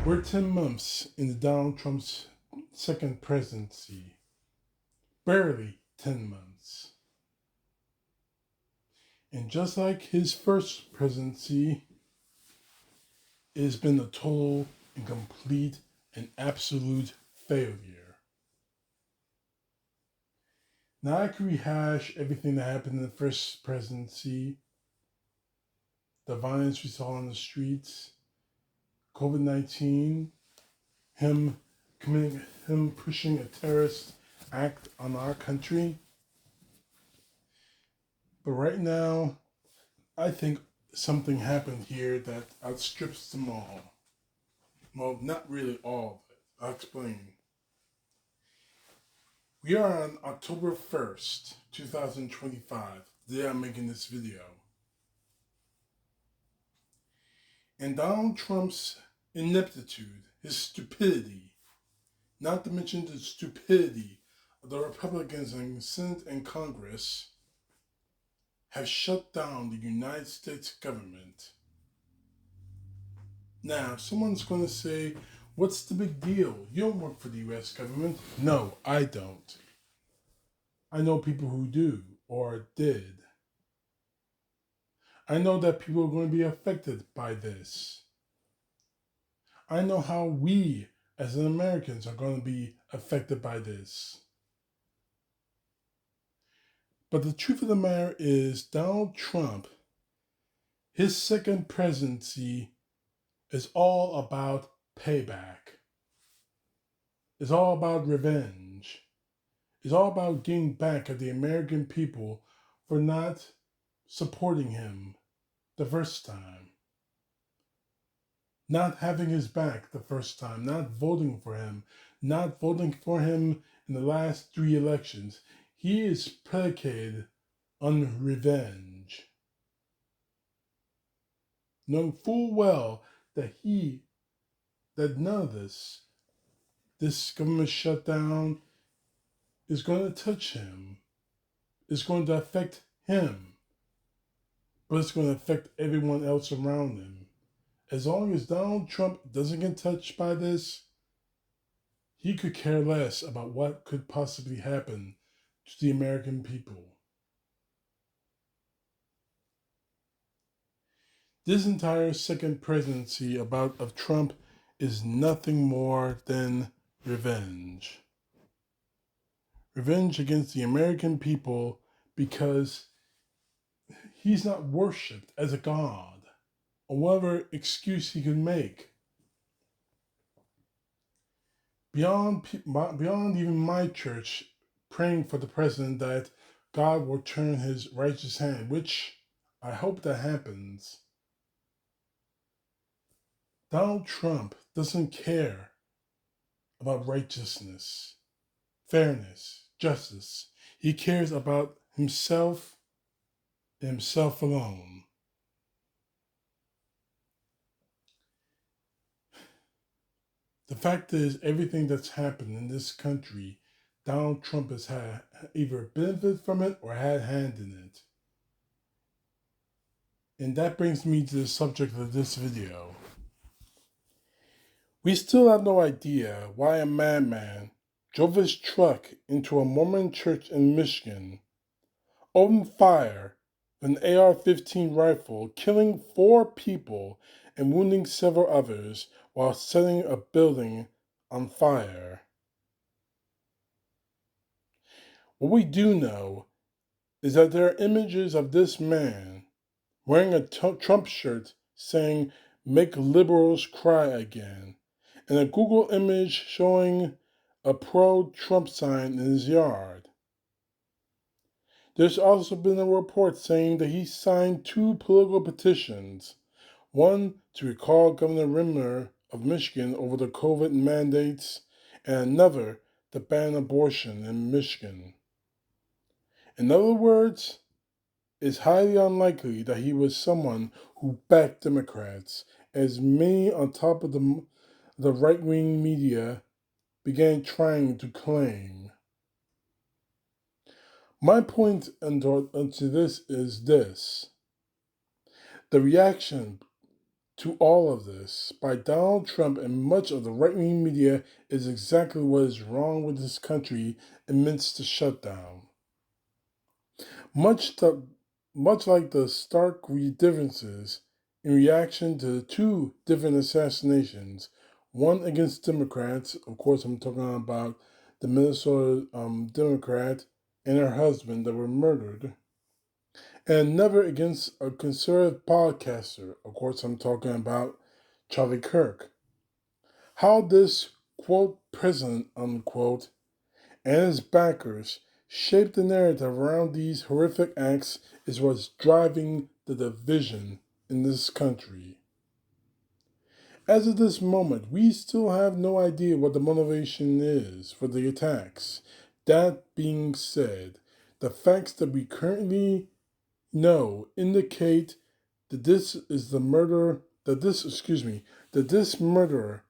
We're 10 months into Donald Trump's second presidency. Barely 10 months. And just like his first presidency, it has been a total and complete and absolute failure. Now I can rehash everything that happened in the first presidency, the violence we saw on the streets, COVID-19, him him pushing a terrorist act on our country. But right now, I think something happened here that outstrips them all. Well, not really all of it. I'll explain. We are on October 1st, 2025, the day I'm making this video. And Donald Trump's ineptitude, his stupidity, not to mention the stupidity of the Republicans in the Senate and Congress, have shut down the United States government. Now, someone's going to say, what's the big deal? You don't work for the US government. No, I don't. I know people who do or did. I know that people are going to be affected by this. I know how we as Americans are going to be affected by this. But the truth of the matter is, Donald Trump, his second presidency is all about payback. It's all about revenge. It's all about getting back at the American people for not supporting him the first time, not having his back the first time, not voting for him, not voting for him in the last three elections. He is predicated on revenge, knowing full well that none of this government shutdown is going to touch him. It's going to affect him, but it's going to affect everyone else around him. As long as Donald Trump doesn't get touched by this, he could care less about what could possibly happen to the American people. This entire second presidency of Trump is nothing more than revenge. Revenge against the American people because he's not worshipped as a god or whatever excuse he can make. Beyond even my church praying for the president that God will turn his righteous hand, which I hope that happens. Donald Trump doesn't care about righteousness, fairness, justice. He cares about himself and himself alone. The fact is, everything that's happened in this country, Donald Trump has had either benefited from it or had hand in it. And that brings me to the subject of this video. We still have no idea why a madman drove his truck into a Mormon church in Michigan, opened fire with an AR-15 rifle, killing 4 people and wounding several others while setting a building on fire. What we do know is that there are images of this man wearing a Trump shirt saying, "Make liberals cry again," and a Google image showing a pro-Trump sign in his yard. There's also been a report saying that he signed 2 political petitions, one to recall Governor Rimmer of Michigan over the COVID mandates, and another to ban abortion in Michigan. In other words, it's highly unlikely that he was someone who backed Democrats, as many on top of the right-wing media began trying to claim. My point onto this is this. The reaction to all of this by Donald Trump and much of the right wing media is exactly what is wrong with this country amidst the shutdown. Much, to, much like the stark differences in reaction to the two different assassinations, one against Democrats, of course, I'm talking about the Minnesota Democrat and her husband that were murdered, and never against a conservative podcaster. Of course, I'm talking about Charlie Kirk. How this, quote, president, unquote, and his backers shaped the narrative around these horrific acts is what's driving the division in this country. As of this moment, we still have no idea what the motivation is for the attacks. That being said, the facts that we currently know indicate that this is the murder that this murderer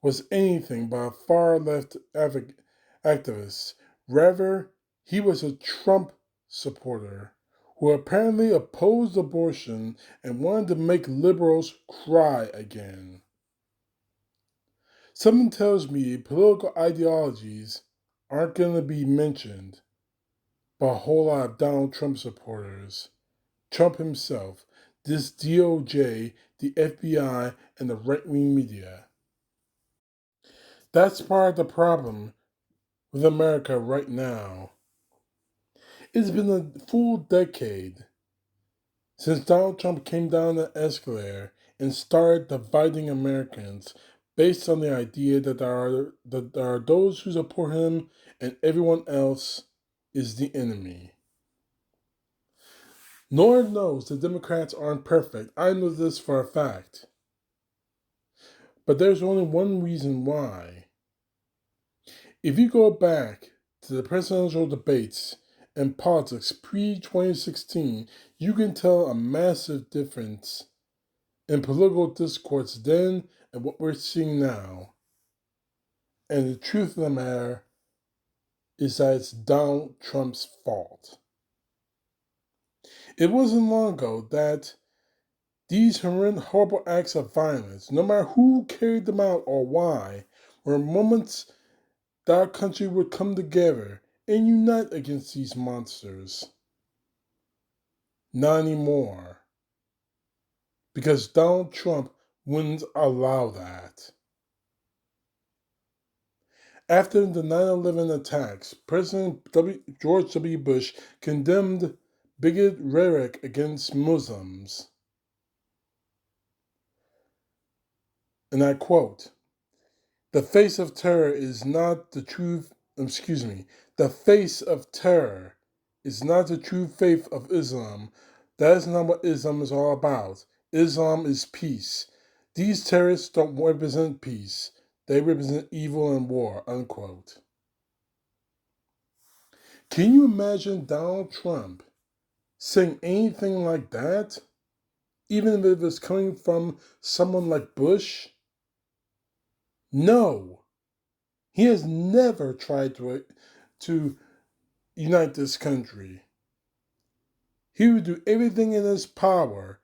was anything but a far left activist. Rather, he was a Trump supporter who apparently opposed abortion and wanted to make liberals cry again. Something tells me political ideologies aren't going to be mentioned by a whole lot of Donald Trump supporters. Trump himself, this DOJ, the FBI, and the right wing media. That's part of the problem with America right now. It's been a full decade since Donald Trump came down the escalator and started dividing Americans based on the idea that there are those who support him and everyone else is the enemy. Lord knows the Democrats aren't perfect. I know this for a fact. But there's only one reason why. If you go back to the presidential debates and politics pre 2016, you can tell a massive difference in political discourse then and what we're seeing now. And the truth of the matter is that it's Donald Trump's fault. It wasn't long ago that these horrible acts of violence, no matter who carried them out or why, were moments that our country would come together and unite against these monsters. Not anymore. Because Donald Trump wouldn't allow that. After the 9/11 attacks, President George W. Bush condemned bigoted rhetoric against Muslims. And I quote, the face of terror is not the true, the face of terror is not the true faith of Islam. That is not what Islam is all about. Islam is peace. These terrorists don't represent peace. They represent evil and war, unquote. Can you imagine Donald Trump saying anything like that? Even if it was coming from someone like Bush? No. He has never tried to unite this country. He would do everything in his power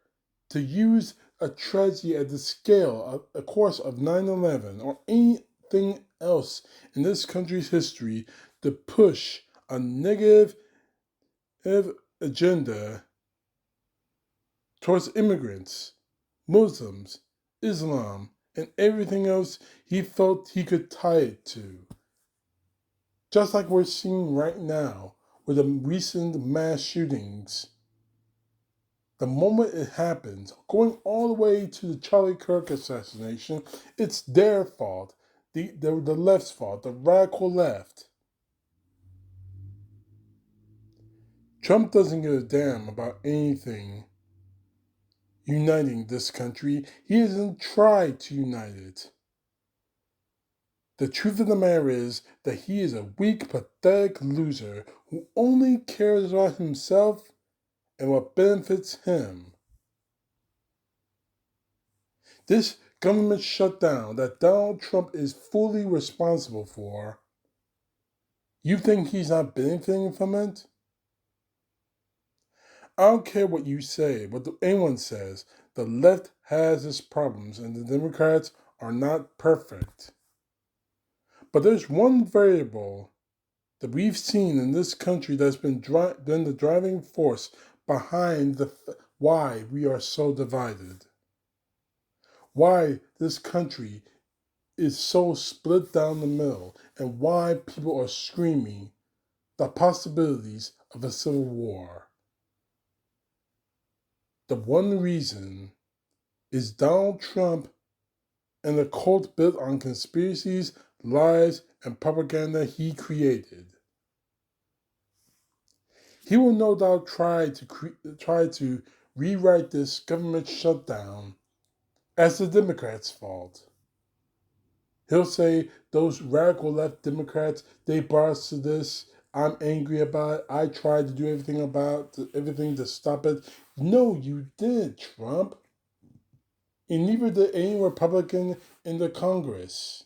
to use a tragedy at the scale, of course, of 9/11 or anything else in this country's history to push a negative agenda towards immigrants, Muslims, Islam, and everything else he felt he could tie it to. Just like we're seeing right now with the recent mass shootings. The moment it happens, going all the way to the Charlie Kirk assassination, it's their fault. The left's fault, the radical left. Trump doesn't give a damn about anything uniting this country. He hasn't tried to unite it. The truth of the matter is that he is a weak, pathetic loser who only cares about himself and what benefits him. This government shutdown that Donald Trump is fully responsible for, you think he's not benefiting from it? I don't care what you say, what anyone says. The left has its problems, and the Democrats are not perfect. But there's one variable that we've seen in this country that's been the driving force behind why we are so divided. Why this country is so split down the middle, and why people are screaming the possibilities of a civil war. The one reason is Donald Trump and the cult built on conspiracies, lies, and propaganda he created. He will no doubt try to rewrite this government shutdown as the Democrats' fault. He'll say those radical left Democrats, they brought us to this. I'm angry about it. I tried to do everything to stop it. No, you didn't, Trump. And neither did any Republican in the Congress.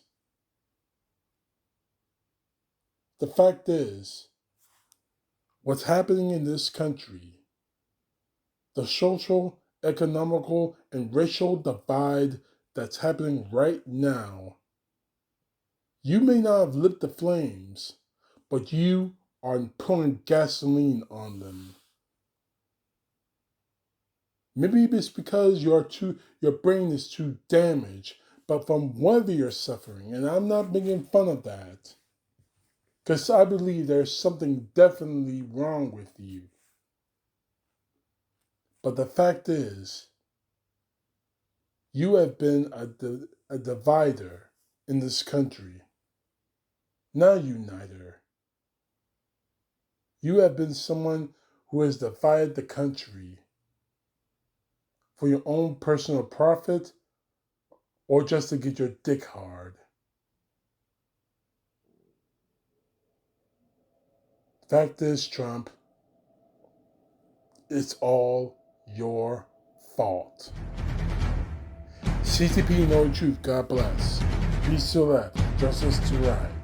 The fact is, what's happening in this country, the social, economical, and racial divide that's happening right now, you may not have lit the flames, but you are pouring gasoline on them. Maybe it's because your brain is too damaged, but from whatever you're suffering, and I'm not making fun of that, because I believe there's something definitely wrong with you. But the fact is, you have been a divider in this country, not a uniter. You have been someone who has divided the country for your own personal profit or just to get your dick hard. Fact is, Trump, it's all your fault. CTP, know the truth. God bless. Peace to left, justice to right.